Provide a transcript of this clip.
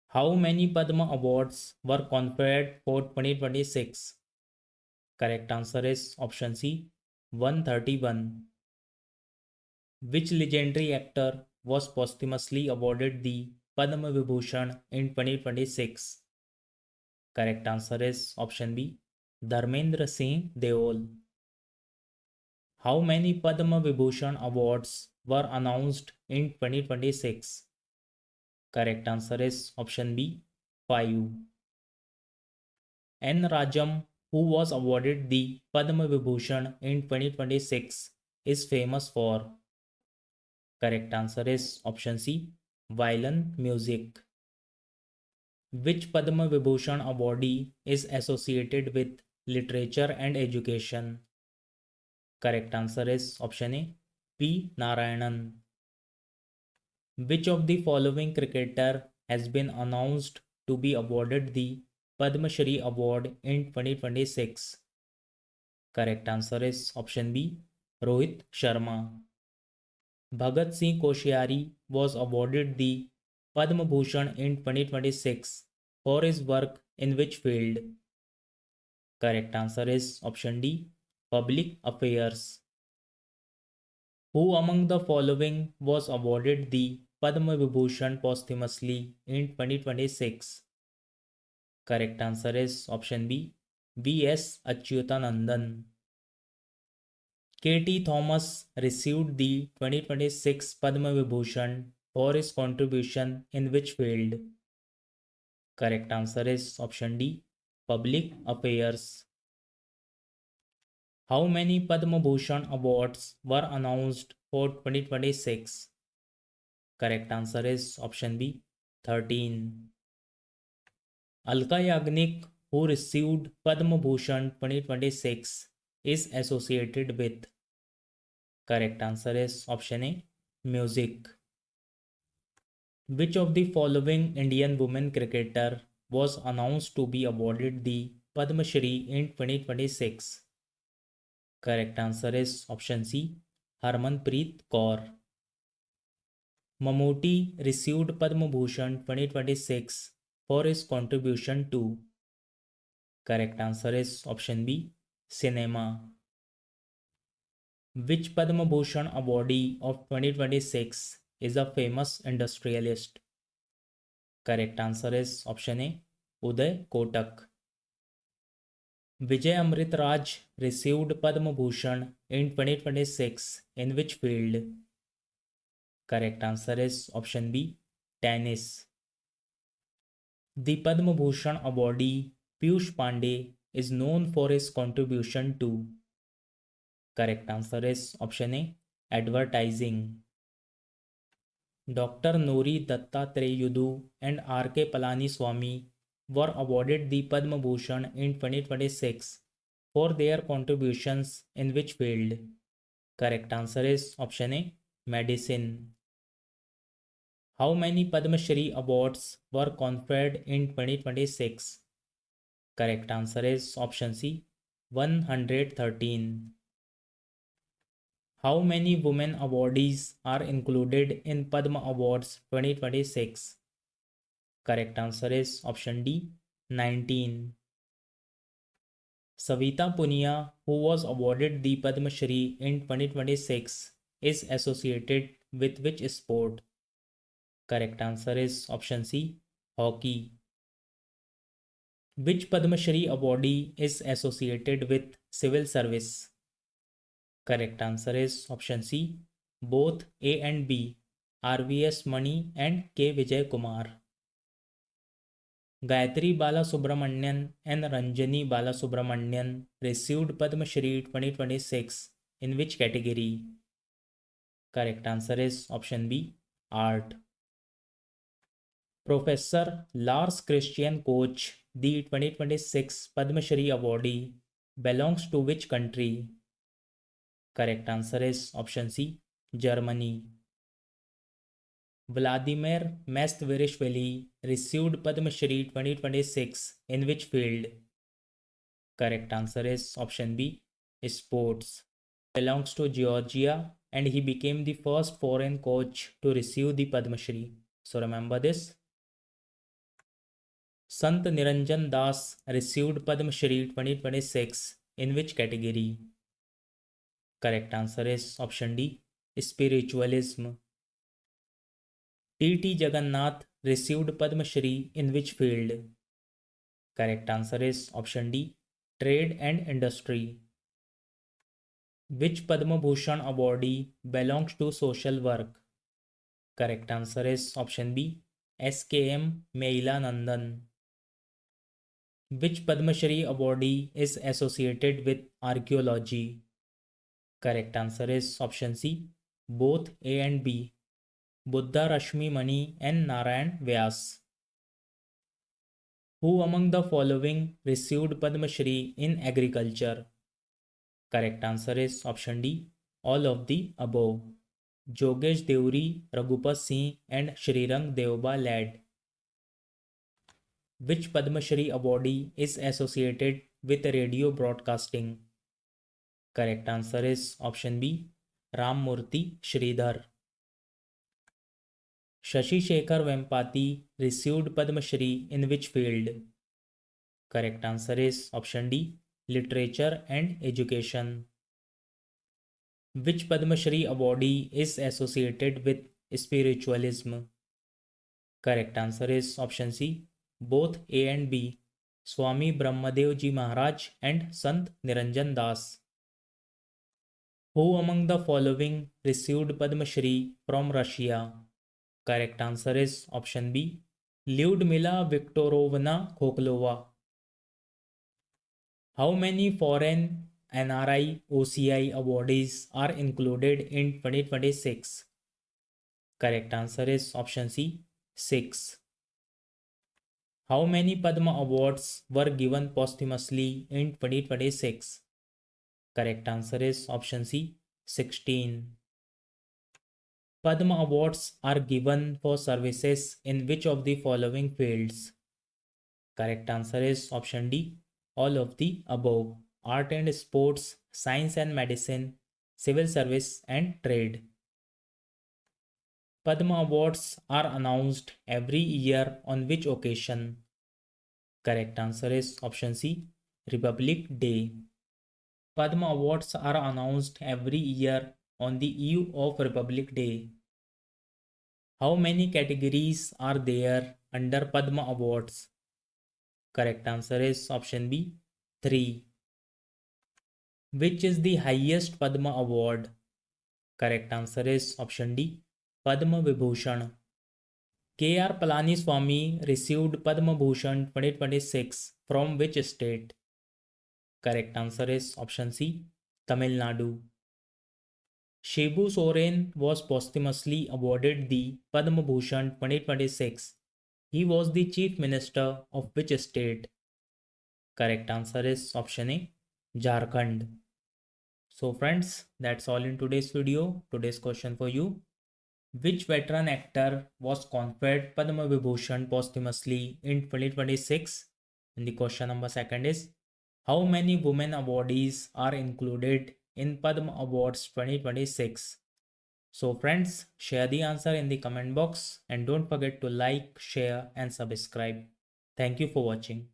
How many Padma Awards were conferred for 2026? Correct answer is option C, 131. Which legendary actor was posthumously awarded the Padma Vibhushan in 2026? Correct answer is option B, Dharmendra Singh Deol. How many Padma Vibhushan awards were announced in 2026? Correct answer is option B, 5. N. Rajam, who was awarded the Padma Vibhushan in 2026, is famous for. Correct answer is option C, violin music. Which Padma Vibhushan awardee is associated with literature and education? Correct answer is option A, P. Narayanan. Which of the following cricketer has been announced to be awarded the Padma Shri Award in 2026? Correct answer is option B, Rohit Sharma. Bhagat Singh Koshyari was awarded the Padma Bhushan in 2026 for his work in which field? Correct answer is option D, Public Affairs. Who among the following was awarded the Padma Vibhushan posthumously in 2026? Correct answer is option B, V.S. Achyutanandan. K.T. Thomas received the 2026 Padma Vibhushan for his contribution in which field? Correct answer is option D, Public Affairs. How many Padma Bhushan awards were announced for 2026? Correct answer is option B, 13. Alka Yagnik, who received Padma Bhushan 2026, is associated with. Correct answer is option A, music. Which of the following Indian women cricketer was announced to be awarded the Padma Shri in 2026? Correct answer is option C, Harmanpreet Kaur. Mammootty received Padma Bhushan 2026 for his contribution to. Correct answer is option B, cinema. Which Padma Bhushan awardee of 2026 is a famous industrialist? Correct answer is option A, Uday Kotak. Vijay Amrit Raj received Padma Bhushan in 2026 in which field? Correct answer is option B, tennis. The Padma Bhushan awardee Piyush Pandey is known for his contribution to. Correct answer is option A, advertising. Dr. Nori Dattatreyudu and R.K. Palaniswamy were awarded the Padma Bhushan in 2026 for their contributions in which field? Correct answer is option A, medicine. How many Padma Shri awards were conferred in 2026? Correct answer is option C, 113. How many women awardees are included in Padma Awards 2026? Correct answer is option D, 19. Savita Punia, who was awarded the Padma Shri in 2026, is associated with which sport? Correct answer is option C, hockey. Which Padma Shri awardee is associated with civil service? Correct answer is option C, both A and B, RVS Mani and K. Vijay Kumar. Gayatri Balasubramanian and Ranjani Balasubramanian received Padma Shri 2026 in which category? Correct answer is option B, art. Professor Lars Christian Koch, the 2026 Padma Shri awardee, belongs to which country? Correct answer is option C, Germany. Vladimir Mestverishvili received Padma Shri 2026 in which field? Correct answer is option B, sports. Belongs to Georgia and he became the first foreign coach to receive the Padma Shri. So remember this. Sant Niranjan Das received Padma Shri 2026 in which category? Correct answer is option D, spiritualism. T.T. Jagannath received Padma Shri in which field? Correct answer is option D, trade and industry. Which Padma Bhushan awardee belongs to social work? Correct answer is option B, S.K.M. Meila Nandan. Which Padma Shri awardee is associated with archaeology? Correct answer is option C, both A and B, Buddha Rashmi Mani and Narayan Vyas. Who among the following received Padma Shri in agriculture? Correct answer is option D, all of the above. Jogesh Deuri, Raghupat Singh and Shrirang Deoba led. Which Padma Shri awardee is associated with radio broadcasting? Correct answer is option B, Ram Murthy Sridhar. Shashi Shekhar Vempati received Padma Shri in which field? Correct answer is option D, literature and education. Which Padma Shri awardee is associated with spiritualism? Correct answer is option C, both A and B, Swami Brahmadev Ji Maharaj and Sant Niranjan Das. Who among the following received Padma Shri from Russia? Correct answer is option B, Lyudmila Viktorovna Khoklova. How many foreign NRI OCI awardees are included in 2026? Correct answer is option C, 6. How many Padma Awards were given posthumously in 2026? Correct answer is option C, 16. Padma Awards are given for services in which of the following fields? Correct answer is option D, all of the above. Art and sports, science and medicine, civil service and trade. Padma Awards are announced every year on which occasion? Correct answer is option C, Republic Day. Padma Awards are announced every year on the eve of Republic Day. How many categories are there under Padma Awards? Correct answer is option B, 3. Which is the highest Padma award? Correct answer is option D, Padma Vibhushan. K.R. Palaniswamy received Padma Bhushan 2026 from which state? Correct answer is option C, Tamil Nadu. Shibu Soren was posthumously awarded the Padma Bhushan 2026. He was the Chief Minister of which state? Correct answer is option A, Jharkhand. So friends, that's all in today's video. Today's question for you. Which veteran actor was conferred Padma Vibhushan posthumously in 2026? And the question number second is, how many women awardees are included in Padma Awards 2026? So friends, share the answer in the comment box and don't forget to like, share and subscribe. Thank you for watching.